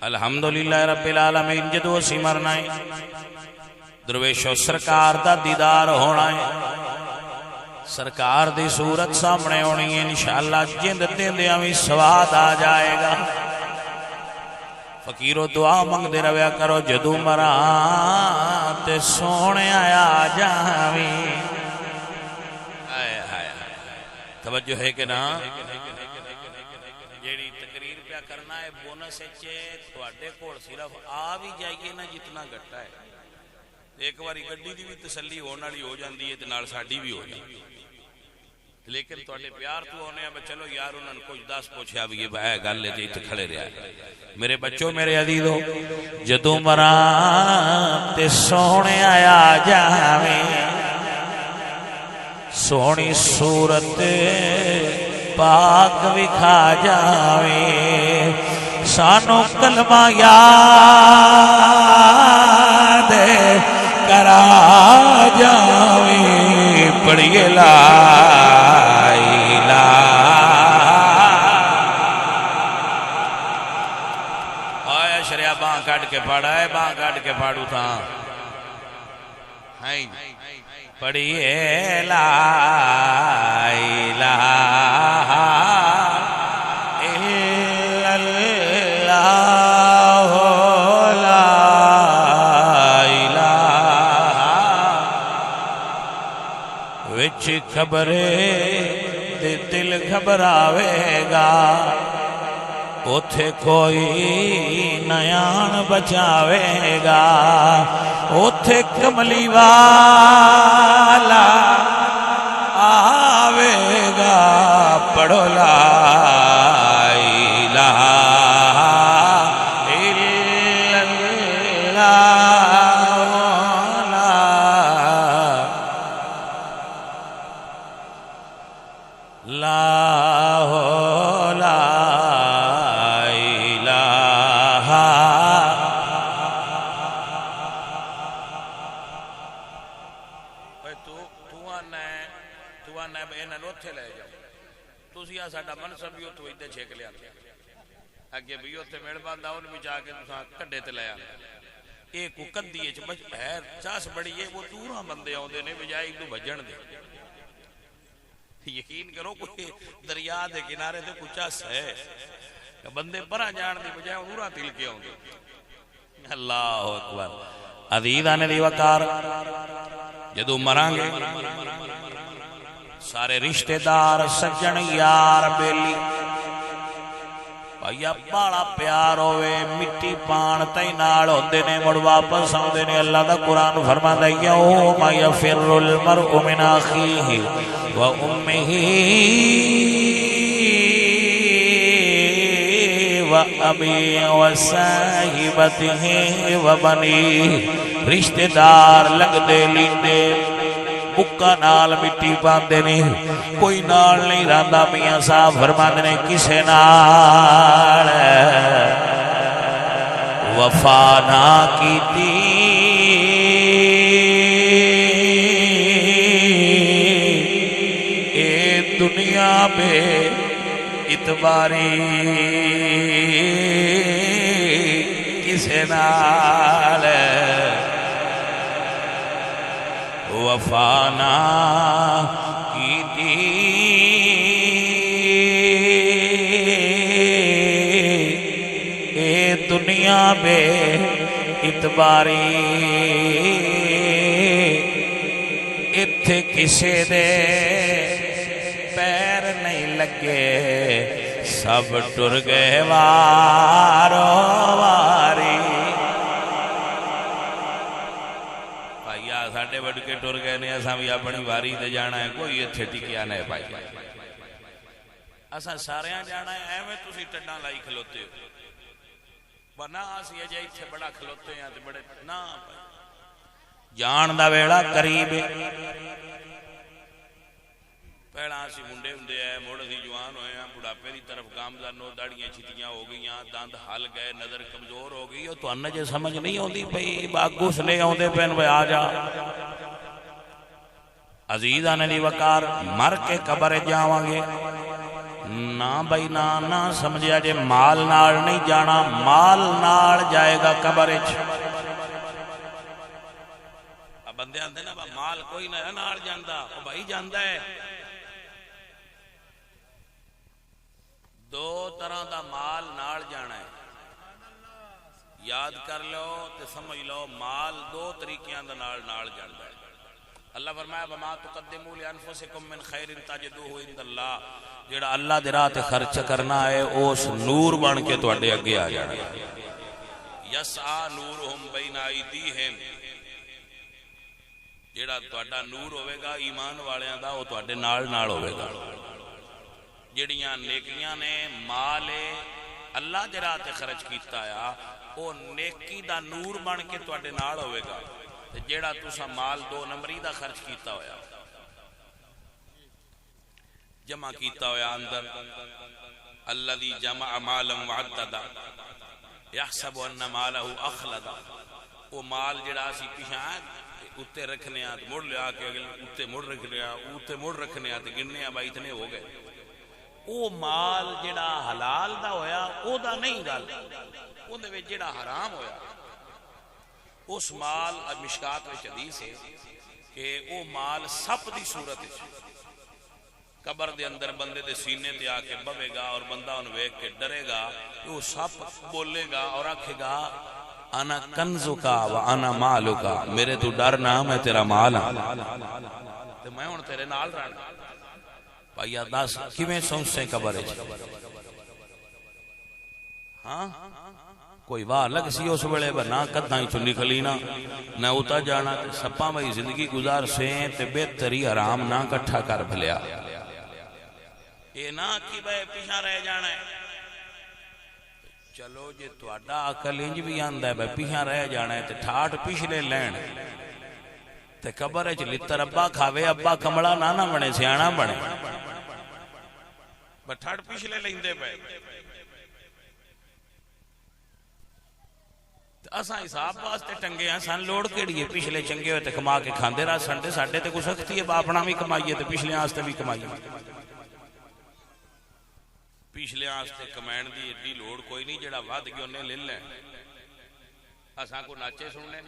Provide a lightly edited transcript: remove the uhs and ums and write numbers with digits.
الحمدللہ رب العالمین جدو اسی مرنا ہے درویشو سرکار دا دیدار ہونا ہے سرکار دی صورت سامنے ہونی ہے انشاءاللہ جند دیندیاں بھی سواد آ جائے گا فقیرو دعا منگ دے رویا کرو جدو مران تے سونے آیا جاوی توجہ ہے کہ نا جیڑی تقریر پہ کرنا ہے بونس اچھے تواڈے کول صرف آ بھی جائیے نا جتنا گھٹا ہے ایک باری گڈی دی بھی تسلی ہونے والی ہو جاندی ہے تے نال ساڈی بھی ہو جاندی لیکن تواڈے پیار تو ہونے ہیں چلو یار انہاں نے کچھ دس پوچھیا بھی یہ بھائی گل ہے جی تے کھڑے رہیا میرے بچوں میرے عزیزو جدوں مراں تے سونے آیا جاویں سونی صورت پاک وکھا جاویں سانو کلمہ یاد کرا جاویں پڑھیے لا الہ آیا شریعہ باں کٹ کے پڑھا ہے باں کٹ کے پڑھو تھا ہائیں پڑھیے لا الہ الا اللہ لا الہ وچ خبرے دے دل گھبراوے گا اوتھے کوئی نیان بچاوے گا اوتھے کملی والا آوے گا پڑھو لا الہ الا اللہ لا ساڈا منصب بھی اتو ادھر چھیک لیا اگے بھی اتنے میڑ باندھا ان بھی جا کے کڈے تے لیا ایک کو کدی ہے چاس بڑی ہے وہ دورہ بندے آدھے نے بجائے ایک دو بجن دے یقین کرو کوئی دریا دے کنارے تے کچھ چاس ہے بندے برا جان دی بجائے دورہ تل کے آدھے اللہ اکبر عزیز آنے دی وقار جدو مرانگے سارے رشتہ دار سجن یار بیلی بھائیا باڑا پیار ہوئے مٹی پان تائی نال ہوندے نے مڑ واپس آندے نے اللہ دا قرآن فرماندا یوم یفر المرء من اخیہ و امہ و ابی و صاحبتہ و بنی رشتہ دار لگ دے لیندے بکا نال مٹی باندے نے کوئی نال نہیں رہندا میاں صاحب فرماندے نے کسے نال وفا نہ کیتی اے دنیا بے اتباری کسے نال وفانا کیتی اے دنیا بے اتباری اتھے کسے دے پیر نہیں لگے سب ٹر گئے وارو واری ساڑھے بڑھ کے ٹور گئے نے اساں بھی اپنی واری دے جانا ہے کوئی اتھے ٹکیا نہیں پائی اساں ساریاں جانا ہے ایویں تسی ٹڈاں لائی کھلوتے ہو ورنہ اسی اجے اتھے بڑا کھلوتے ہیں تے بڑے نہ پائی جان دا ویڑا قریب پہلا اسی منڈے ہوندے ہیں موڑ سی جوان ہوئے ہیں بڑھاپے دی طرف گامزن ہو داڑیاں چھٹیاں ہو گئیاں داند ہل گئے نظر کمزور ہو گئی تو انہ جے سمجھ نہیں ہوندی پئی باگو سنے ہوندے پین وہ آ جا عزیزاں نے دی وقار مر کے قبر جاواں گے نہ بھائی نہ سمجھیا جے مال نال نہیں جانا، مال نال جائے گا قبر وچ۔ بندے آندے نا مال کوئی نہ نال جاندا، او بھائی جاندا ہے۔ دو طرح دا مال نال جانا ہے، یاد کر لو تے سمجھ لو، مال دو طریقیاں دا نال جاندا ہے۔ اللہ فرمایا وما تقدموا لانفسکم من خیر تجدوہ عند اللہ، جڑا اللہ دے راہ تے خرچ کرنا ہے اس نور بن کے تواڈے اگے آ جانا ہے۔ یسعى نورہم بین ایدیہم، جڑا تواڈا نور ہوئے گا ایمان والیاں دا، وہ تواڈے نال ہوئے گا۔ جڑیاں نیکیاں نے مال اللہ دے راہ تے خرچ کیتا ہے، وہ نیکی دا نور بن کے تواڈے نال ہوئے گا۔ تے جیڑا تسا مال دو نمبری دا خرچ کیتا ہویا، جمع کیتا ہویا اندر، الذی جمع مالا وعددا یحسب ان مالہ اخلدا، وہ مال جڑا اسی پیچھے اتے رکھنے آ مڑ لیا کے اتے مڑ رکھنے آ اتے مڑ رکھنے آ تے گننے آ بھائی اتنے ہو گئے۔ او مال جڑا حلال دا ہویا او دا نہیں گل، او دے وچ جڑا حرام ہویا اس مال مشکات میں حدیث ہے کہ او مال سپ دی صورت ہے، قبر دے اندر بندے دے سینے تے آ کے بوے گا اور بندہ ان ویکھ کے ڈرے گا، وہ سپ بولے گا اور آکھے گا انا کنزکا و انا مالکا، میرے تو ڈرنا میں تیرا مال ہاں تے میں ہن تیرے نال رہنا۔ بھائی دس کیویں سوچے قبر وچ؟ ہاں کوئی واہ لگ سی اس ویلے نہ کداں چوں نکلی نہ اتا جانا، سپاں بھائی زندگی گزار سے تے بہتری حرام نہ کٹھا کر بھلیا، یہ نہ کہ بھائی پیچھا رہ جانا ہے۔ چلو جے تہاڈا عقل انج بھی آندا ہے بھائی پیچھا رہ جانا ہے تے ٹھاٹ پچھلے لین تے قبر وچ لتر ابا کھاوے ابا کملا نہ بنے سیاںا بنے، ٹھاٹ پچھلے لیندے پے۔ اساں حساب واسطے ٹنگے ہیں، سن لوڑ کیڑی ہے پچھلے چنگے ہوئے تے کما کے کھاندے رہ سنڈے، ساڈے تے کوئی سختی ہے اپنا بھی کمائیے تے پچھلے واسطے بھی کمائیے۔ پچھلے واسطے کمائن دی ایڈی لوڑ کوئی نہیں، جڑا ود گیا انہیں لے لین، اساں کو ناچے سننے